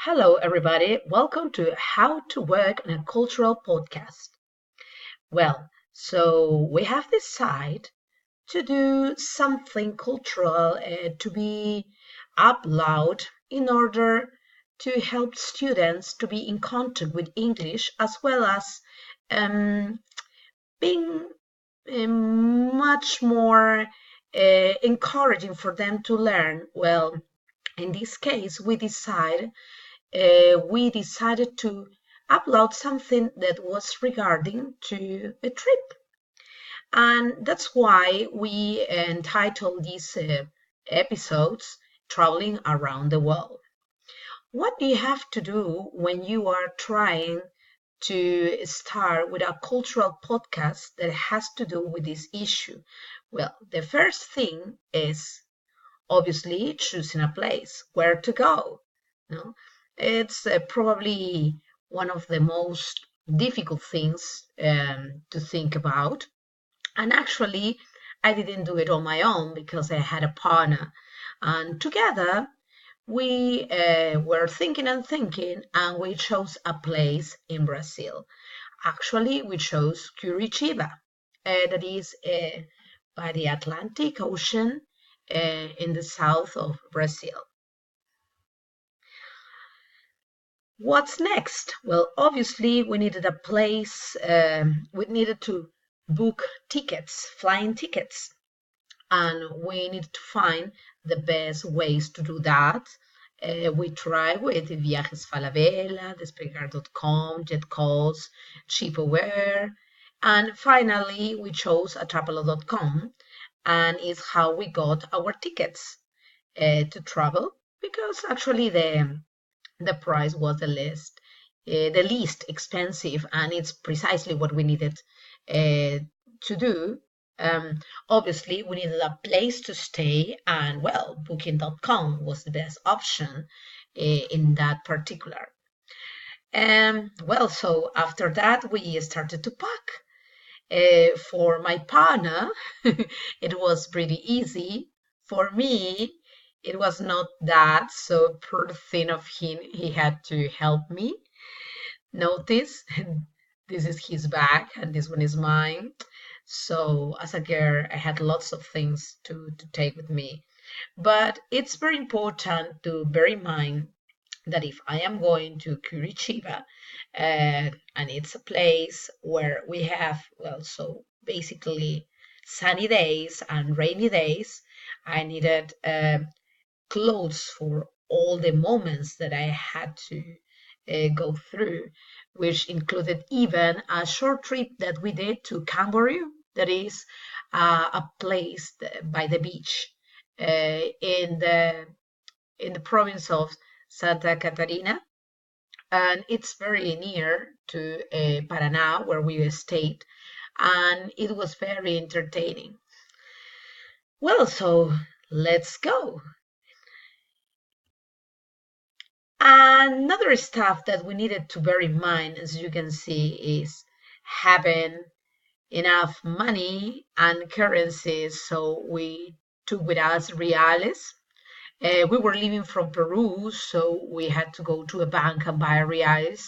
Hello, everybody. Welcome to How to Work on a Cultural Podcast. So we have decided to do something cultural to be up loud in order to help students to be in contact with English as well as um, being much more encouraging for them to learn. In this case, we decided to upload something that was regarding to a trip. And that's why we entitled these episodes Traveling Around the World. What do you have to do when you are trying to start with a cultural podcast that has to do with this issue? Well, the first thing is obviously choosing a place where to go. No? It's probably one of the most difficult things to think about. And actually, I didn't do it on my own because I had a partner. And together, we were thinking and thinking, and we chose a place in Brazil. Actually, we chose Curitiba, that is by the Atlantic Ocean in the south of Brazil. What's next? Well, obviously, we needed a place, we needed to book tickets, flying tickets, and we needed to find the best ways to do that. We tried with Viajes Falabella, Despegar.com, JetCalls, CheapAware, and finally we chose Atrapalo.com, and it's how we got our tickets to travel because actually the price was the least expensive, and it's precisely what we needed to do. Obviously, we needed a place to stay, and Booking.com was the best option in that particular. So after that, we started to pack. For my partner, it was pretty easy. For me, it was not that, so poor thing of him, he had to help me. Notice, this is his bag and this one is mine. So as a girl, I had lots of things to take with me. But it's very important to bear in mind that if I am going to Curitiba, and it's a place where we have, so basically sunny days and rainy days, I needed clothes for all the moments that I had to go through, which included even a short trip that we did to Camboriú, that is a place by the beach in the province of Santa Catarina, and it's very near to Paraná, where we stayed, and it was very entertaining. So let's go. Another stuff that we needed to bear in mind, as you can see, is having enough money and currencies. So we took with us reales. We were living from Peru, so we had to go to a bank and buy reais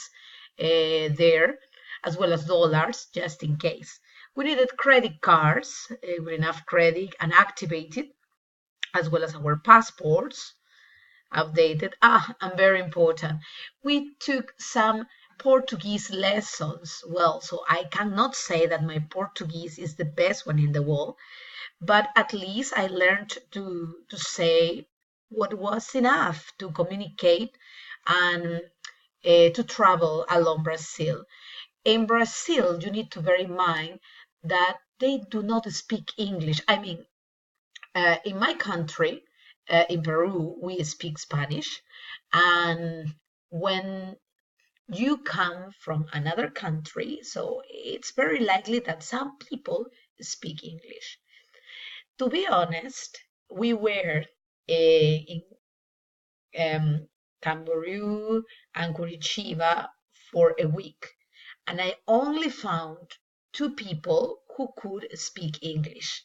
there, as well as dollars, just in case. We needed credit cards with enough credit and activated, as well as our passports outdated. And very important, we took some Portuguese lessons. So I cannot say that my Portuguese is the best one in the world, but at least I learned to say what was enough to communicate and to travel along Brazil. In Brazil, you need to bear in mind that they do not speak English. I mean, in my country, in Peru, we speak Spanish. And when you come from another country, so it's very likely that some people speak English. To be honest, we were in Camboriú and Curitiba for a week, and I only found two people who could speak English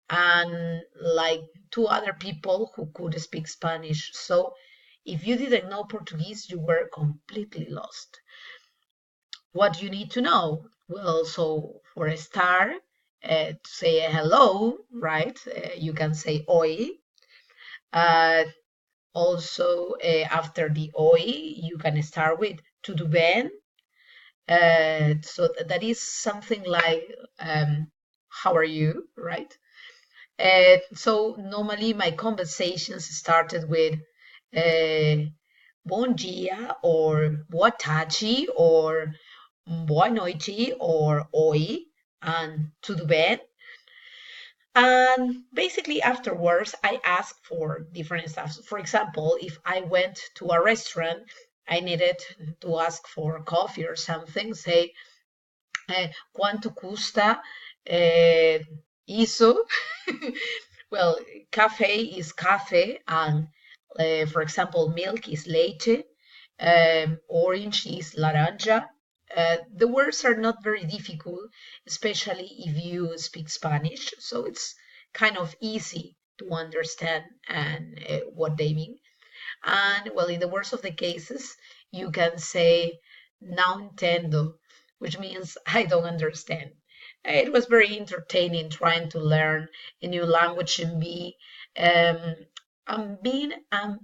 and like two other people who could speak Spanish. So If you didn't know Portuguese, you were completely lost. What do you need to know? Well, so for a start, to say hello, right? You can say oi. Uh, Also, after the oi, you can start with tudo bem. So that is something like how are you, right? So normally my conversations started with bom dia or boa tarde or boa noite or oi and tudo bem. And basically afterwards, I asked for different stuff. For example, if I went to a restaurant, I needed to ask for coffee or something, say, quanto custa isso? Well, cafe is cafe, and for example, milk is leite, orange is laranja. The words are not very difficult, especially if you speak Spanish, so it's kind of easy to understand and what they mean. And well, in the worst of the cases, you can say não entendo, which means I don't understand. It was very entertaining trying to learn a new language and being a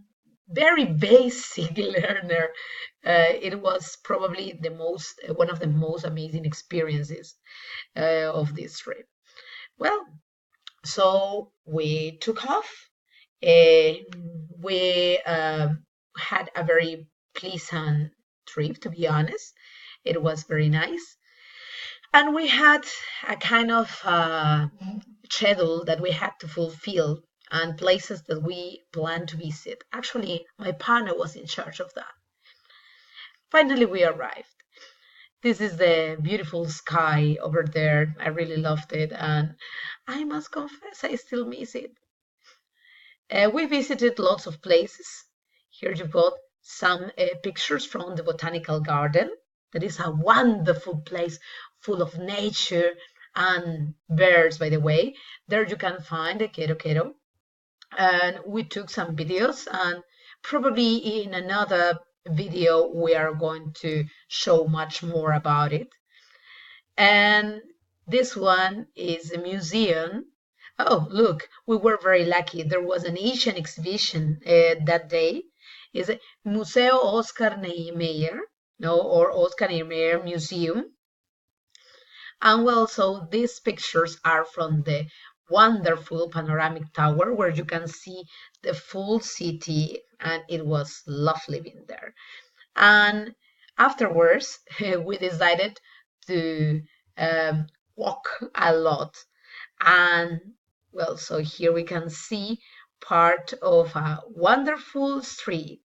very basic learner. It was probably the most one of the most amazing experiences of this trip. Well, so we took off. We had a very pleasant trip, to be honest. It was very nice. And we had a kind of schedule that we had to fulfill and places that we planned to visit. Actually, my partner was in charge of that. Finally, we arrived. This is the beautiful sky over there. I really loved it, and I must confess, I still miss it. We visited lots of places. Here you've got some pictures from the botanical garden. That is a wonderful place full of nature and birds, by the way. There you can find the Quero Quero. And we took some videos, and probably in another video we are going to show much more about it. And this one is a museum. Oh, look, we were very lucky. There was an Asian exhibition that day. Is it Museo Oscar Niemeyer, no, or Oscar Niemeyer Museum. And well, so these pictures are from the wonderful panoramic tower where you can see the full city, and it was lovely being there. And afterwards, we decided to walk a lot. And well, so here we can see part of a wonderful street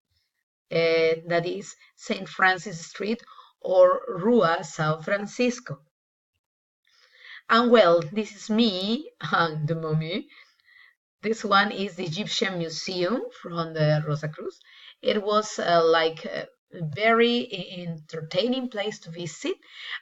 that is St. Francis Street or Rua São Francisco. And well, this is me and the mummy. This one is the Egyptian Museum from the Rosa Cruz. It was like a very entertaining place to visit,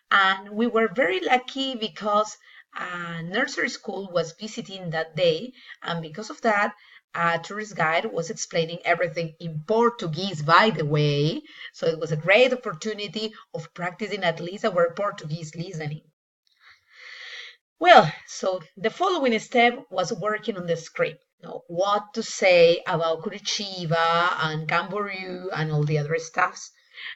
and we were very lucky because a nursery school was visiting that day, and because of that, a tourist guide was explaining everything in Portuguese, by the way. So it was a great opportunity of practicing at least our Portuguese listening. Well, so the following step was working on the script. What to say about Curitiba and Camboriú and all the other stuffs.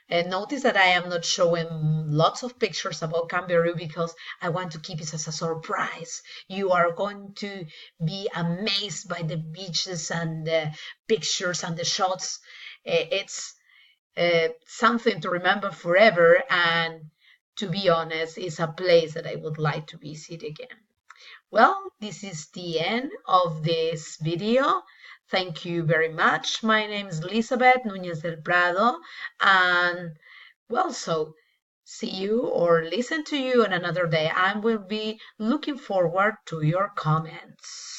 And notice that I am not showing lots of pictures about Camboriú because I want to keep it as a surprise. You are going to be amazed by the beaches and the pictures and the shots. It's something to remember forever, and to be honest, it's a place that I would like to visit again. Well, this is the end of this video. Thank you very much. My name is Elizabeth Núñez del Prado, and well, so see you or listen to you on another day. I will be looking forward to your comments.